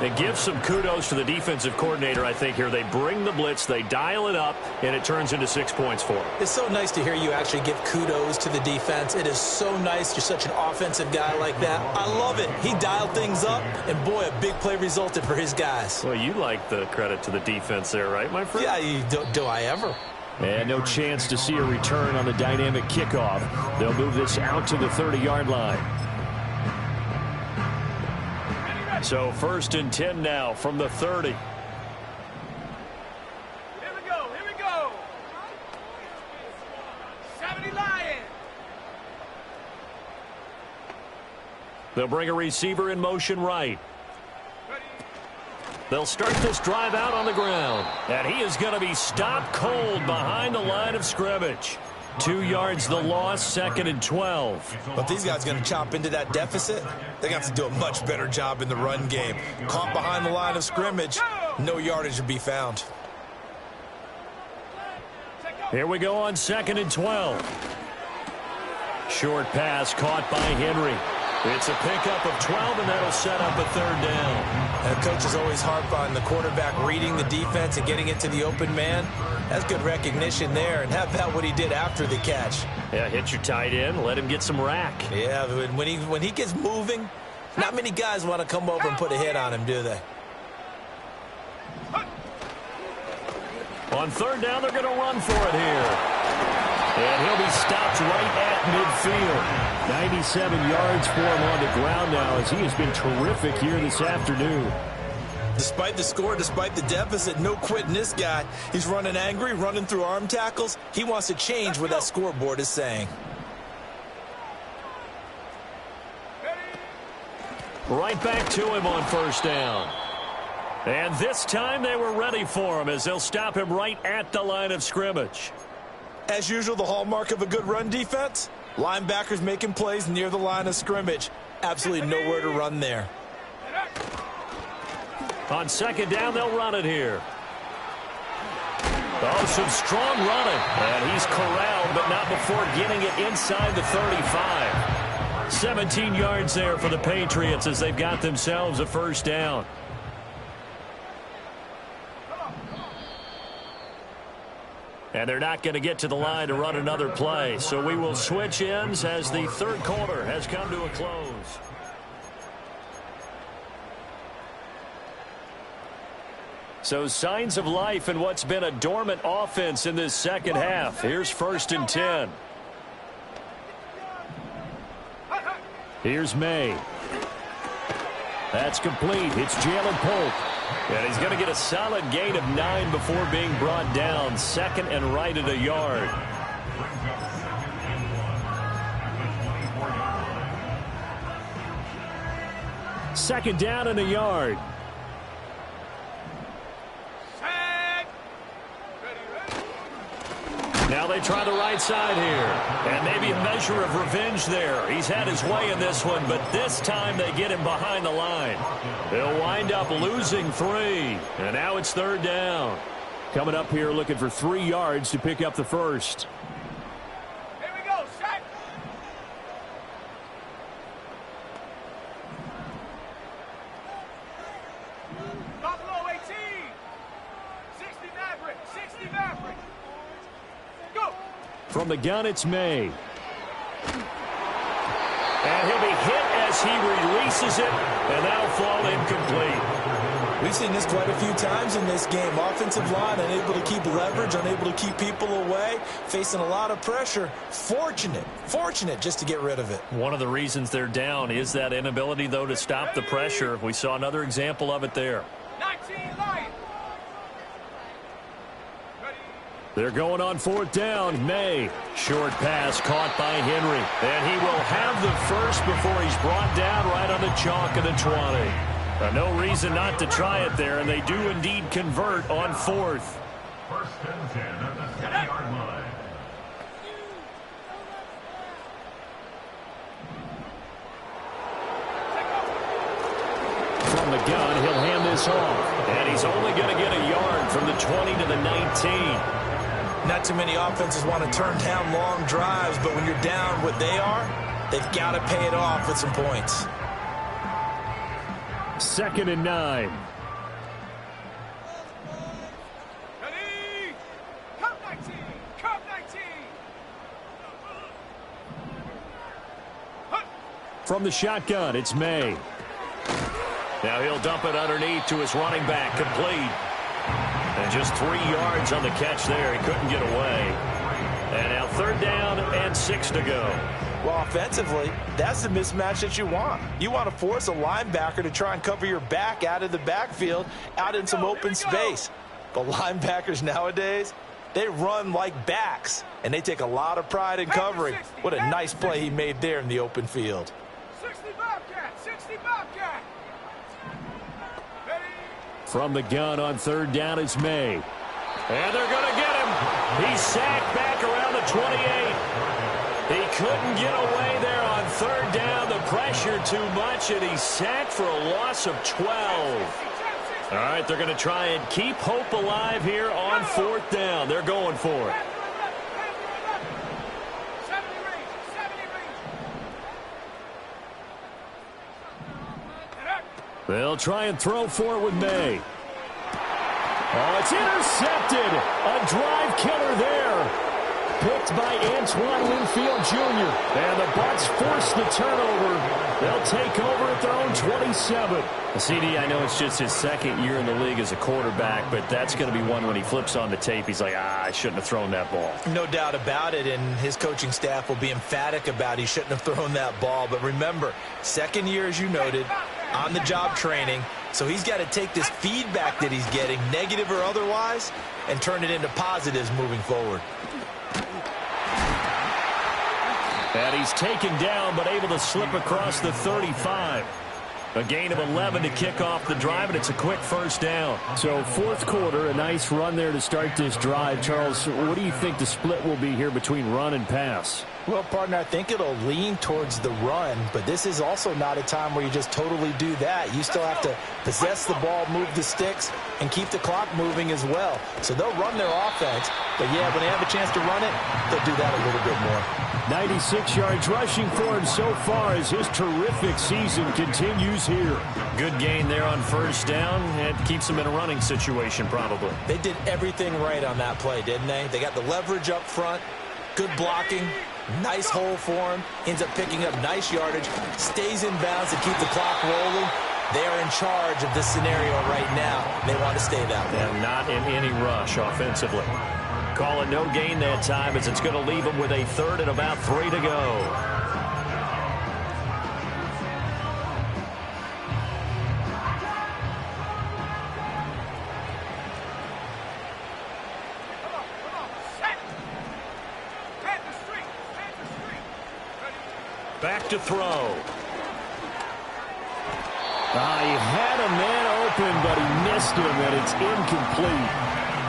It gives some kudos to the defensive coordinator, I think, here. They bring the blitz, they dial it up, and it turns into 6 points for them. It's so nice to hear you actually give kudos to the defense. It is so nice. You're such an offensive guy like that. I love it. He dialed things up, and boy, a big play resulted for his guys. Well, you like the credit to the defense there, right, my friend? Yeah, do I ever? And no chance to see a return on the dynamic kickoff. They'll move this out to the 30-yard line. So 1st and 10 now from the 30. Here we go. Here we go. 70 Lions. They'll bring a receiver in motion right. They'll start this drive out on the ground. And he is going to be stopped cold behind the line of scrimmage. 2 yards the loss, 2nd and 12. But these guys are going to chop into that deficit. They're going to have to do a much better job in the run game. Caught behind the line of scrimmage, no yardage to be found. Here we go on 2nd and 12. Short pass caught by Henry. It's a pickup of 12, and that'll set up a 3rd down. And coach is always harp on the quarterback reading the defense and getting it to the open man. That's good recognition there. And how about what he did after the catch? Yeah, hit your tight end, let him get some rack. Yeah, when he gets moving, not many guys want to come over and put a hit on him, do they? On 3rd down, they're going to run for it here. And he'll be stopped right at midfield. 97 yards for him on the ground now as he has been terrific here this afternoon. Despite the score, despite the deficit, no quitting this guy. He's running angry, running through arm tackles. He wants to change what that scoreboard is saying. Right back to him on 1st down. And this time they were ready for him as they'll stop him right at the line of scrimmage. As usual, the hallmark of a good run defense, linebackers making plays near the line of scrimmage. Absolutely nowhere to run there. On 2nd down, they'll run it here. Oh, some strong running. And he's corralled, but not before getting it inside the 35. 17 yards there for the Patriots as they've got themselves a 1st down. And they're not going to get to the line to run another play. So we will switch ends as the 3rd quarter has come to a close. So signs of life in what's been a dormant offense in this 2nd half. Here's 1st and 10. Here's May. That's complete. It's Jalen Polk. And he's going to get a solid gain of 9 before being brought down. 2nd and right at a yard. Second down and a yard. Now they try the right side here. And maybe a measure of revenge there. He's had his way in this one, but this time they get him behind the line. They'll wind up losing 3. And now it's 3rd down. Coming up here looking for 3 yards to pick up the 1st. Here we go, set. Buffalo 18. 60 Maverick. 60 Maverick. Go. From the gun, it's May. And he'll be hit as he releases it, and that'll fall incomplete. We've seen this quite a few times in this game. Offensive line unable to keep leverage, unable to keep people away, facing a lot of pressure. Fortunate just to get rid of it. One of the reasons they're down is that inability, though, to stop the pressure. We saw another example of it there. 19 Lions. They're going on 4th down. May. Short pass caught by Henry. And he will have the 1st before he's brought down right on the chalk of the 20. No reason not to try it there, and they do indeed convert on 4th. 1st and 10 at the 10-yard line. gun. He'll hand this off. And he's only going to get a yard from the 20 to the 19. Not too many offenses want to turn down long drives, but when you're down what they are, they've got to pay it off with some points. 2nd and 9. Ready? Come 19! Come 19! From the shotgun, it's May. Now he'll dump it underneath to his running back, complete. And just 3 yards on the catch there. He couldn't get away. And now 3rd down and 6 to go. Well, offensively, that's the mismatch that you want. You want to force a linebacker to try and cover your back out of the backfield, out in some open space. But linebackers nowadays, they run like backs, and they take a lot of pride in covering. What a nice play he made there in the open field. 60 Bobcat! 60 Bobcat! Ready? From the gun on 3rd down, it's May. And they're going to get him. He's sacked back around the 28. He couldn't get away there on 3rd down. The pressure too much, and he's sacked for a loss of 12. All right, they're going to try and keep hope alive here on 4th down. They're going for it. 70 range! 70 range! They'll try and throw for it with May. Oh, it's intercepted. A drive killer there. Picked by Antoine Winfield Jr. And the Bucs force the turnover. They'll take over at their own 27. CD, I know it's just his 2nd year in the league as a quarterback, but that's going to be one when he flips on the tape. He's like, I shouldn't have thrown that ball. No doubt about it, and his coaching staff will be emphatic about he shouldn't have thrown that ball. But remember, 2nd year, as you noted, on-the-job training. So he's got to take this feedback that he's getting, negative or otherwise, and turn it into positives moving forward. And he's taken down, but able to slip across the 35. A gain of 11 to kick off the drive, and it's a quick 1st down. So 4th quarter, a nice run there to start this drive. Charles, what do you think the split will be here between run and pass? Well, partner, I think it'll lean towards the run, but this is also not a time where you just totally do that. You still have to possess the ball, move the sticks, and keep the clock moving as well. So they'll run their offense, but yeah, when they have a chance to run it, they'll do that a little bit more. 96 yards rushing for him so far as his terrific season continues here. Good gain there on 1st down, and keeps him in a running situation probably. They did everything right on that play, didn't they? They got the leverage up front, good blocking, nice hole for him, ends up picking up nice yardage, stays in bounds to keep the clock rolling. They are in charge of this scenario right now. They want to stay that way. And not in any rush offensively. Call it no gain that time as it's going to leave them with a 3rd and about 3 to go. Back to throw. He had a man open, but he missed him, and it's incomplete.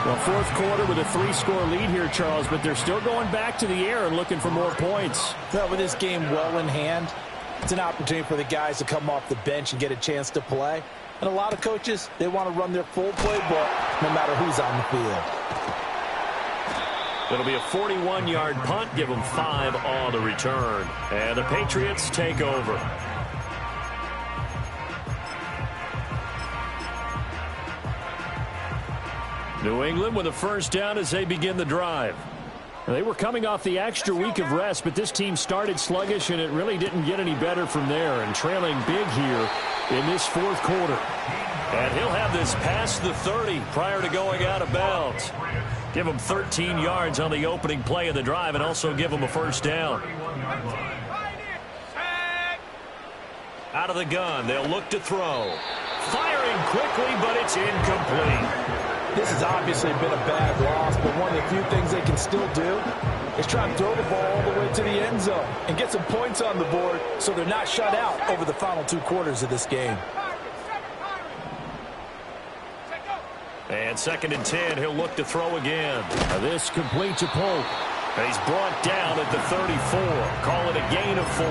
Well, 4th quarter with a 3-score lead here, Charles, but they're still going back to the air and looking for more points. Well, with this game well in hand, it's an opportunity for the guys to come off the bench and get a chance to play. And a lot of coaches, they want to run their full playbook no matter who's on the field. It'll be a 41-yard punt, give them 5 on the return. And the Patriots take over. New England with a 1st down as they begin the drive. They were coming off the extra week of rest, but this team started sluggish, and it really didn't get any better from there, and trailing big here in this 4th quarter. And he'll have this past the 30 prior to going out of bounds. Give him 13 yards on the opening play of the drive and also give him a 1st down. Out of the gun, they'll look to throw. Firing quickly, but it's incomplete. This has obviously been a bad loss, but one of the few things they can still do is try and throw the ball all the way to the end zone and get some points on the board so they're not shut out over the final 2 quarters of this game. And 2nd and 10, he'll look to throw again. This complete to Polk. He's brought down at the 34. Call it a gain of 4.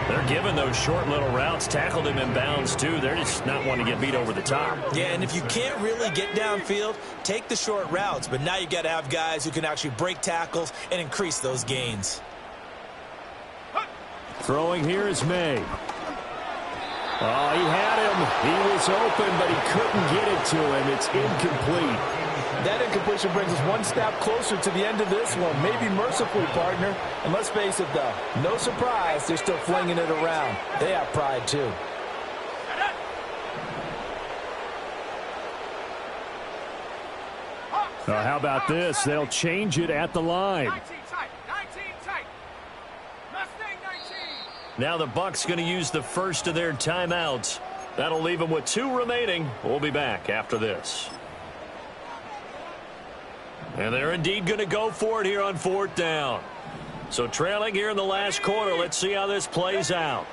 They're giving those short little routes, tackled him in bounds too. They're just not wanting to get beat over the top. Yeah, and if you can't really get downfield, take the short routes. But now you got to have guys who can actually break tackles and increase those gains. Throwing here is May. Oh, he had him. He was open, but he couldn't get it to him. It's incomplete. That incompletion brings us one step closer to the end of this one. Maybe mercifully, partner. And let's face it, though, no surprise, they're still flinging it around. They have pride, too. How about this? They'll change it at the line. 19 tight. Mustang 19. Now the Bucs going to use the first of their timeouts. That'll leave them with 2 remaining. We'll be back after this. And they're indeed going to go for it here on 4th down. So trailing here in the last quarter. Let's see how this plays out.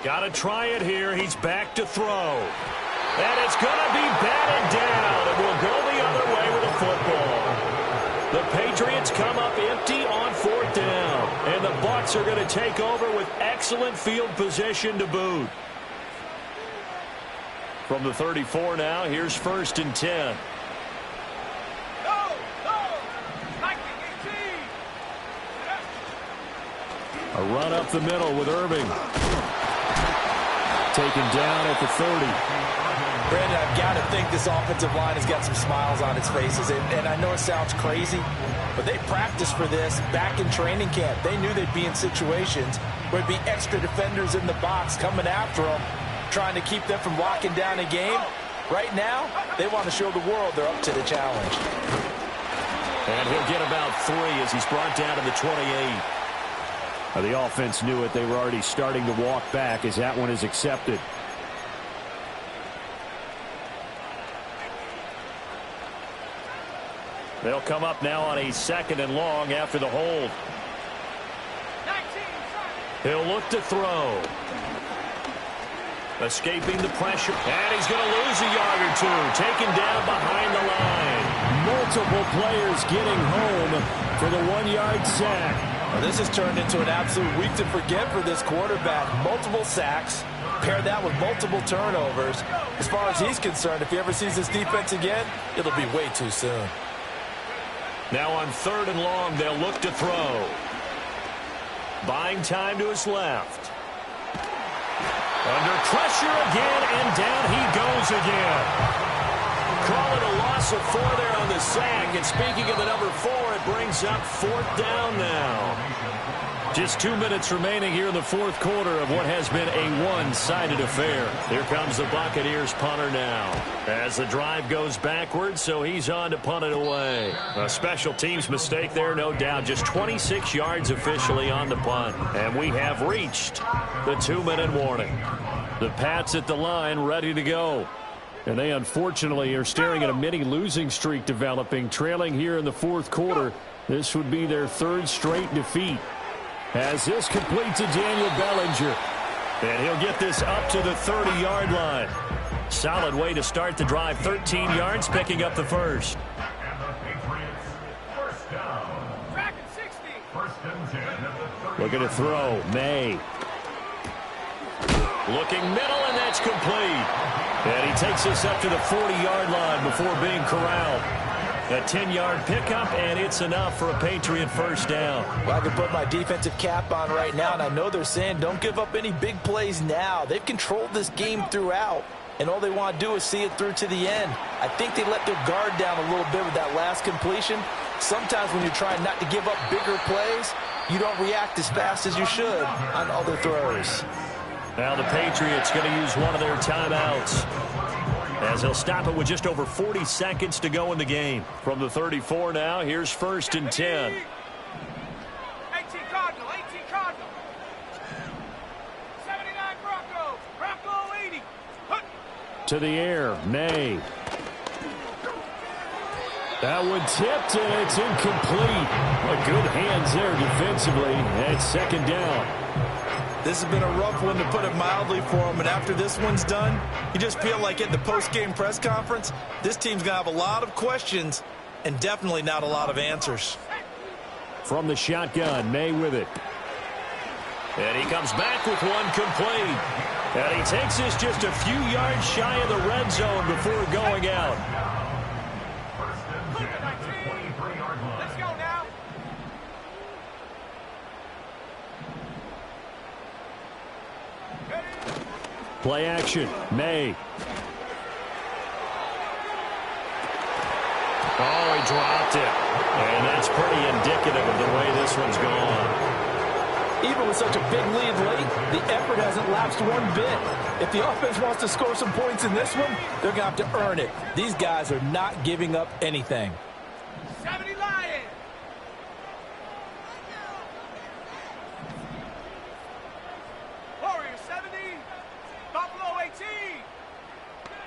Got to try it here. He's back to throw. And it's going to be batted down. And we'll go the other way with a football. The Patriots come up empty on 4th down. And the Bucs are going to take over with excellent field position to boot. From the 34 now, here's 1st and 10. A run up the middle with Irving. Taken down at the 30. Brandon, I've got to think this offensive line has got some smiles on its faces. And I know it sounds crazy, but they practiced for this back in training camp. They knew they'd be in situations where there'd be extra defenders in the box coming after them, trying to keep them from locking down a game. Right now, they want to show the world they're up to the challenge. And he'll get about 3 as he's brought down to the 28. The offense knew it. They were already starting to walk back as that one is accepted. They'll come up now on a 2nd and long after the hold. He'll look to throw. Escaping the pressure. And he's going to lose a yard or 2. Taken down behind the line. Multiple players getting home for the 1-yard sack. Well, this has turned into an absolute week to forget for this quarterback. Multiple sacks. Pair that with multiple turnovers. As far as he's concerned, if he ever sees this defense again, it'll be way too soon. Now on 3rd and long, they'll look to throw. Buying time to his left. Under pressure again, and down he goes again. Call it a loss of 4 there on the sack. And speaking of the number 4, it brings up 4th down now. Just 2 minutes remaining here in the 4th quarter of what has been a one-sided affair. Here comes the Buccaneers punter now. As the drive goes backwards, so he's on to punt it away. A special teams mistake there, no doubt. Just 26 yards officially on the punt. And we have reached the 2-minute warning. The Pats at the line ready to go. And they unfortunately are staring at a mini losing streak developing, trailing here in the 4th quarter. This would be their 3rd straight defeat. As this completes to Daniel Bellinger. And he'll get this up to the 30-yard line. Solid way to start the drive. 13 yards, picking up the first. And the Patriots, 1st down. Track at 60. 1st and 10 at the 30. Looking to throw. May. Looking middle, and that's complete. And he takes us up to the 40-yard line before being corralled. A 10-yard pickup, and it's enough for a Patriot 1st down. Well, I can put my defensive cap on right now, and I know they're saying don't give up any big plays now. They've controlled this game throughout, and all they want to do is see it through to the end. I think they let their guard down a little bit with that last completion. Sometimes when you're trying not to give up bigger plays, you don't react as fast as you should on other throws. Now the Patriots going to use one of their timeouts, as he'll stop it with just over 40 seconds to go in the game. From the 34 now, here's 1st and 10. 18 Cardinal. 79 Bronco 80. To the air, May. That one tipped, and it's incomplete. But good hands there defensively. And it's 2nd down. This has been a rough one, to put it mildly, for him. And after this one's done, you just feel like in the post-game press conference, this team's going to have a lot of questions and definitely not a lot of answers. From the shotgun, May with it. And he comes back with one complete. And he takes this just a few yards shy of the red zone before going out. Let's go now. Play action. May. Oh, he dropped it. And that's pretty indicative of the way this one's gone. Even with such a big lead late, the effort hasn't lapsed one bit. If the offense wants to score some points in this one, they're going to have to earn it. These guys are not giving up anything. 70 Lions. Warriors 70. Buffalo 18.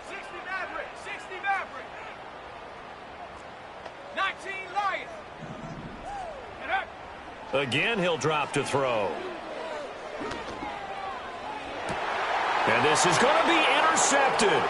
60 Maverick. 60 Maverick. 19 Lions. Get up. Again, he'll drop to throw. And this is going to be intercepted.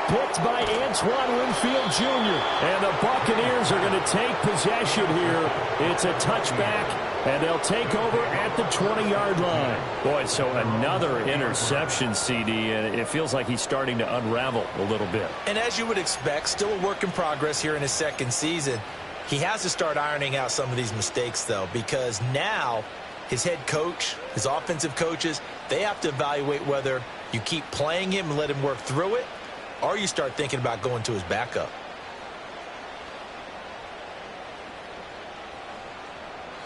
Picked by Antoine Winfield Jr. And the Buccaneers are going to take possession here. It's a touchback, and they'll take over at the 20-yard line. Boy, so another interception, CD, and it feels like he's starting to unravel a little bit. And as you would expect, still a work in progress here in his second season. He has to start ironing out some of these mistakes, though, because now his head coach, his offensive coaches, they have to evaluate whether you keep playing him and let him work through it, or you start thinking about going to his backup.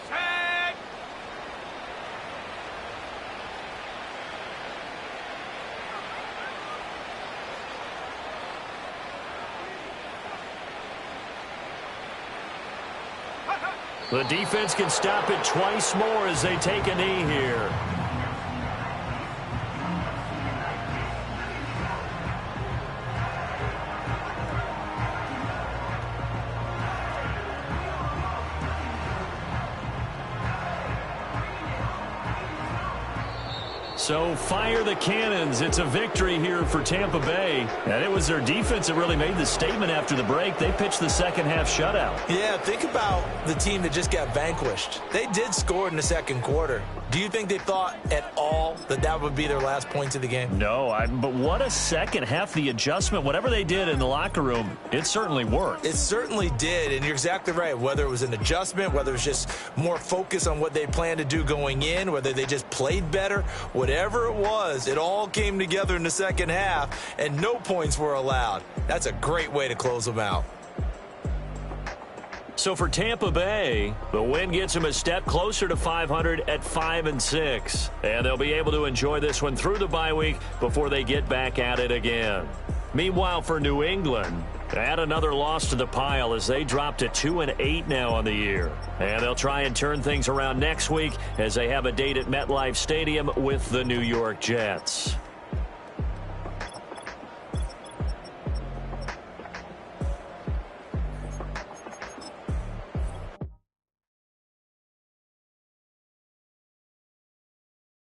Set. The defense can stop it twice more as they take a knee here. So fire the cannons. It's a victory here for Tampa Bay. And it was their defense that really made the statement after the break. They pitched the second half shutout. Yeah, think about the team that just got vanquished. They did score in the second quarter. Do you think they thought at all that that would be their last points of the game? No, but what a second half. The adjustment, whatever they did in the locker room, it certainly worked. It certainly did, and you're exactly right. Whether it was an adjustment, whether it was just more focus on what they planned to do going in, whether they just played better, whatever it was, it all came together in the second half, and no points were allowed. That's a great way to close them out. So for Tampa Bay, the win gets them a step closer to 500 at 5-6. And they'll be able to enjoy this one through the bye week before they get back at it again. Meanwhile, for New England, add another loss to the pile as they drop to 2-8 now on the year. And they'll try and turn things around next week as they have a date at MetLife Stadium with the New York Jets.